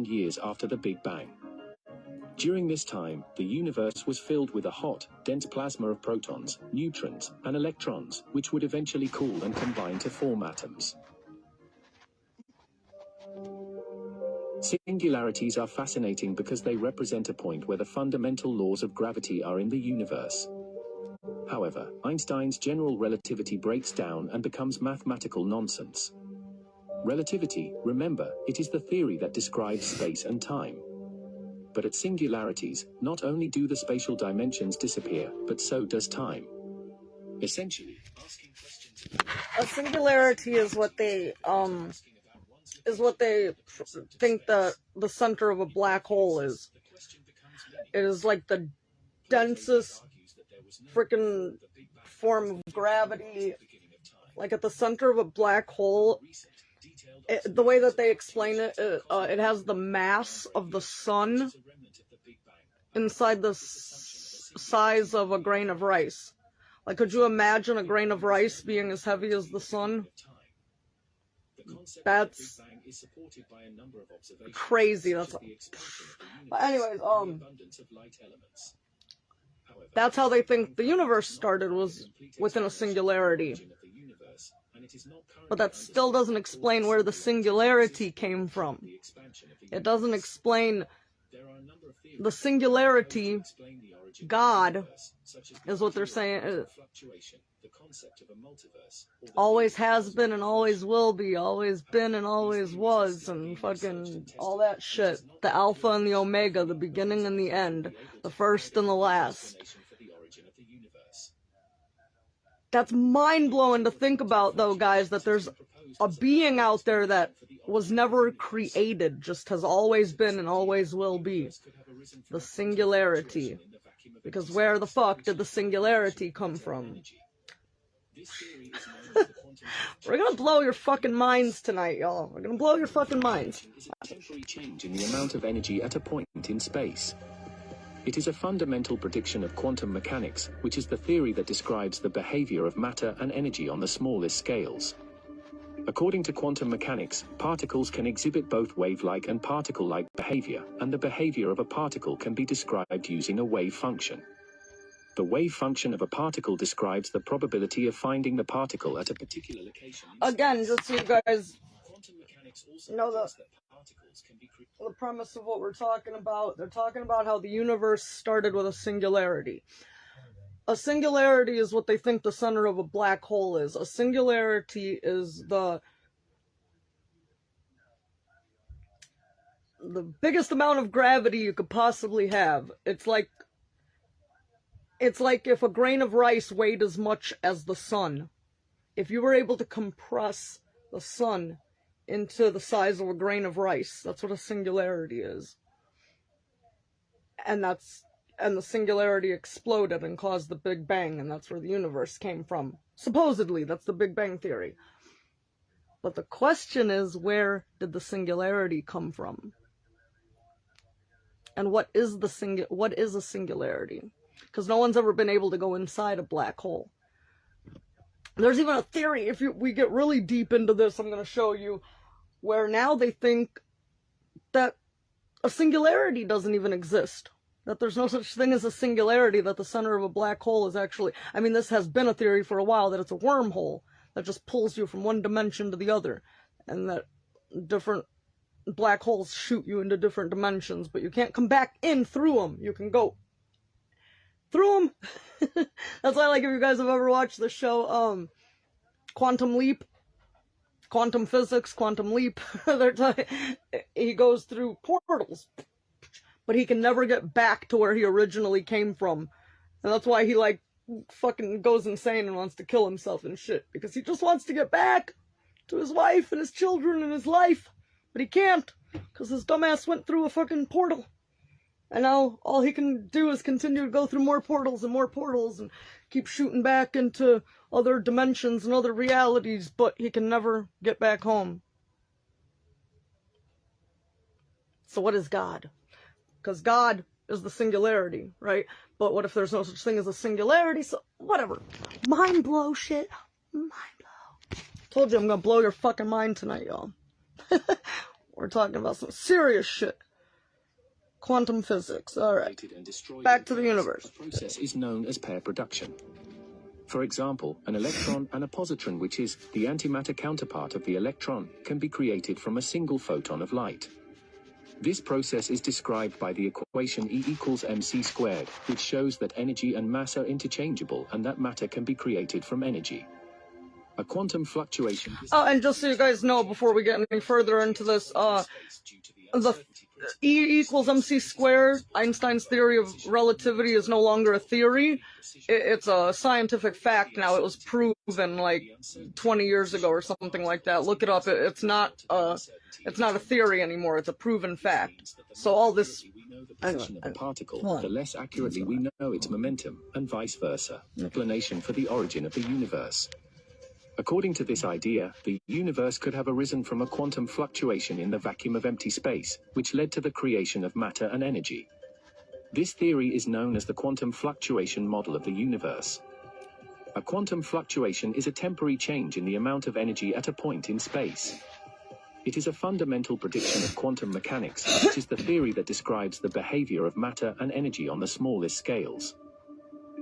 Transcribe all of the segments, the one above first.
billion years after the Big Bang. During this time, the universe was filled with a hot, dense plasma of protons, neutrons, and electrons, which would eventually cool and combine to form atoms. Singularities are fascinating because they represent a point where the fundamental laws of gravity are in the universe. However, Einstein's general relativity breaks down and becomes mathematical nonsense. Relativity, remember, it is the theory that describes space and time. But at singularities, not only do the spatial dimensions disappear, but so does time. Essentially, asking questions about a singularity is what they think the center of a black hole is. It is like the densest freaking form of gravity. Like at the center of a black hole, the way that they explain it, it has the mass of the sun inside the size of a grain of rice. Like, could you imagine a grain of rice being as heavy as the sun? That's crazy. But anyways, that's how they think the universe started, was within a singularity. But that still doesn't explain where the singularity came from. It doesn't explain the singularity. God is what they're saying. Always has been and always will be. Always been and always was. And fucking all that shit. The Alpha and the Omega. The beginning and the end. The first and the last. That's mind-blowing to think about, though, guys, that there's a being out there that was never created, just has always been and always will be. The singularity. Because where the fuck did the singularity come from? We're gonna blow your fucking minds tonight, y'all. We're gonna blow your fucking minds. A temporary change in the amount of energy at a point in space. It is a fundamental prediction of quantum mechanics, which is the theory that describes the behavior of matter and energy on the smallest scales. According to quantum mechanics, particles can exhibit both wave-like and particle-like behavior, and the behavior of a particle can be described using a wave function. The wave function of a particle describes the probability of finding the particle at a particular location. Again, just so you guys know the premise of what we're talking about. They're talking about how the universe started with a singularity. A singularity is what they think the center of a black hole is. A singularity is the biggest amount of gravity you could possibly have. It's like if a grain of rice weighed as much as the sun. If you were able to compress the sun into the size of a grain of rice, that's what a singularity is. And the singularity exploded and caused the Big Bang, and that's where the universe came from. Supposedly, that's the Big Bang theory. But the question is, where did the singularity come from? And what is a singularity? Because no one's ever been able to go inside a black hole. There's even a theory, if we get really deep into this, I'm going to show you, where now they think that a singularity doesn't even exist. That there's no such thing as a singularity, that the center of a black hole is actually... I mean, this has been a theory for a while, that it's a wormhole that just pulls you from one dimension to the other. And that different black holes shoot you into different dimensions, but you can't come back in through them. You can go through them. That's why, like, if you guys have ever watched the show, Quantum Leap, quantum physics, Quantum Leap, he goes through portals, but he can never get back to where he originally came from. And that's why he, like, fucking goes insane and wants to kill himself and shit, because he just wants to get back to his wife and his children and his life, but he can't, because his dumbass went through a fucking portal. And now all he can do is continue to go through more portals and keep shooting back into other dimensions and other realities, but he can never get back home. So what is God? Because God is the singularity, right? But what if there's no such thing as a singularity? So, whatever. Mind blow shit. Mind blow. Told you I'm gonna blow your fucking mind tonight, y'all. We're talking about some serious shit. Quantum physics. Alright. Back to the universe. The process is known as pair production. For example, an electron and a positron, which is the antimatter counterpart of the electron, can be created from a single photon of light. This process is described by the equation E equals mc squared, which shows that energy and mass are interchangeable and that matter can be created from energy. A quantum fluctuation... Oh, and just so you guys know, before we get any further into this, the E equals mc squared, Einstein's theory of relativity, is no longer a theory. It's a scientific fact now. It was proven like 20 years ago or something like that. Look it up. It's not a theory anymore. It's a proven fact. So all this... Position of a particle, the less accurately we know its momentum, and vice versa. Explanation for the origin of the universe. According to this idea, the universe could have arisen from a quantum fluctuation in the vacuum of empty space, which led to the creation of matter and energy. This theory is known as the quantum fluctuation model of the universe. A quantum fluctuation is a temporary change in the amount of energy at a point in space. It is a fundamental prediction of quantum mechanics, which is the theory that describes the behavior of matter and energy on the smallest scales.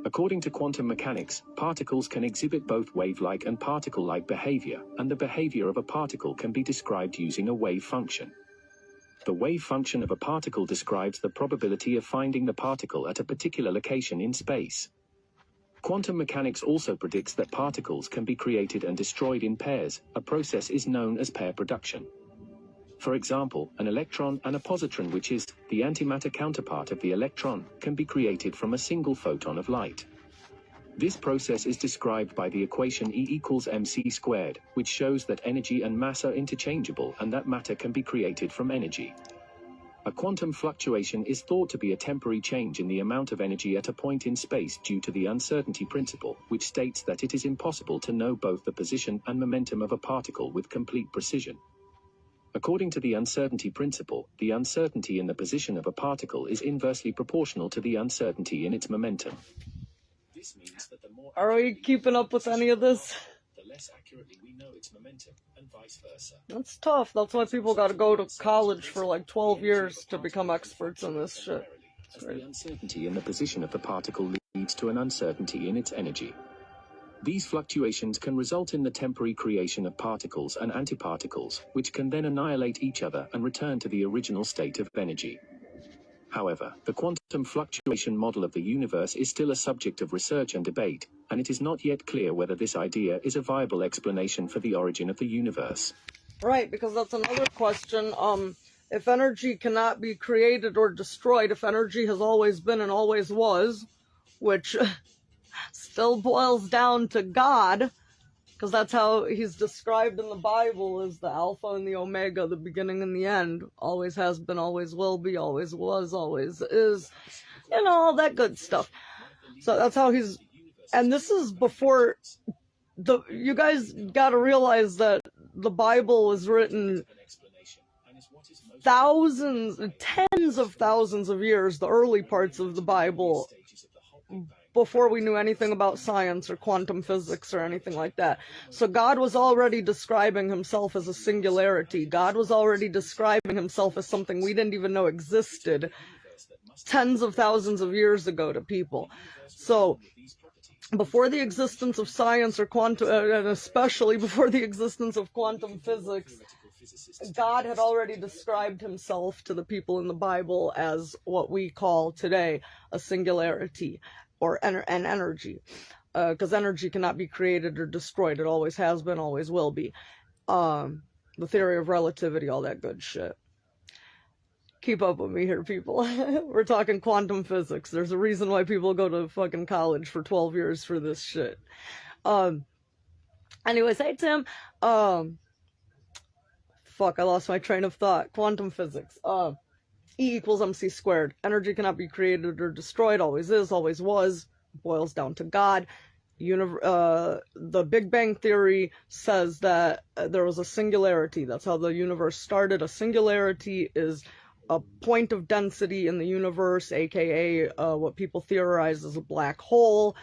According to quantum mechanics, particles can exhibit both wave-like and particle-like behavior, and the behavior of a particle can be described using a wave function. The wave function of a particle describes the probability of finding the particle at a particular location in space. Quantum mechanics also predicts that particles can be created and destroyed in pairs. A process is known as pair production. For example, an electron and a positron, which is the antimatter counterpart of the electron, can be created from a single photon of light. This process is described by the equation E equals mc squared, which shows that energy and mass are interchangeable and that matter can be created from energy. A quantum fluctuation is thought to be a temporary change in the amount of energy at a point in space due to the uncertainty principle, which states that it is impossible to know both the position and momentum of a particle with complete precision. According to the uncertainty principle, the uncertainty in the position of a particle is inversely proportional to the uncertainty in its momentum. This means that the more... Are we keeping up with any of this? The less accurately we know its momentum, and vice versa. That's tough. That's why people gotta go to college for like 12 years to become experts in this shit. As the uncertainty in the position of the particle leads to an uncertainty in its energy. These fluctuations can result in the temporary creation of particles and antiparticles, which can then annihilate each other and return to the original state of energy. However, the quantum fluctuation model of the universe is still a subject of research and debate, and it is not yet clear whether this idea is a viable explanation for the origin of the universe. Right, because that's another question. If energy cannot be created or destroyed, if energy has always been and always was, which still boils down to God, because that's how he's described in the Bible, as the Alpha and the Omega, the beginning and the end, always has been, always will be, always was, always is, you know, all that good stuff. So that's how he's, and this is before, you guys gotta realize that the Bible was written thousands, tens of thousands of years, the early parts of the Bible, before we knew anything about science or quantum physics or anything like that. So God was already describing himself as a singularity. God was already describing himself as something we didn't even know existed tens of thousands of years ago to people. So before the existence of science or quantum, and especially before the existence of quantum physics, God had already described himself to the people in the Bible as what we call today a singularity, or an energy, because energy cannot be created or destroyed. It always has been, always will be. The theory of relativity, all that good shit. Keep up with me here, people. We're talking quantum physics. There's a reason why people go to fucking college for 12 years for this shit. Anyways, hey Tim. Fuck, I lost my train of thought. Quantum physics. E equals mc squared. Energy cannot be created or destroyed. Always is, always was. Boils down to God. The Big Bang Theory says that there was a singularity. That's how the universe started. A singularity is a point of density in the universe, aka what people theorize as a black hole.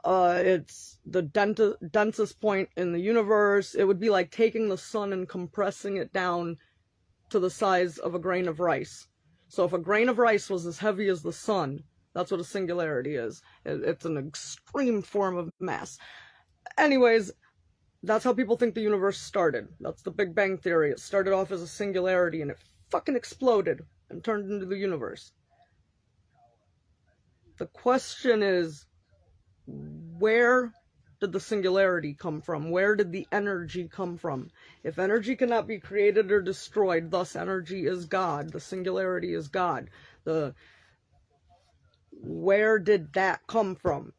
It's the densest point in the universe. It would be like taking the sun and compressing it down to the size of a grain of rice. So if a grain of rice was as heavy as the sun, that's what a singularity is. It's an extreme form of mass. Anyways, that's how people think the universe started. That's the Big Bang Theory. It started off as a singularity and it fucking exploded and turned into the universe. The question is, where did the singularity come from? Where did the energy come from? If energy cannot be created or destroyed, thus energy is God. The singularity is God. Where did that come from?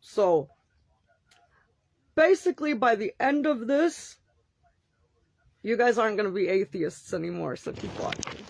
So, basically, by the end of this, you guys aren't going to be atheists anymore, so keep watching.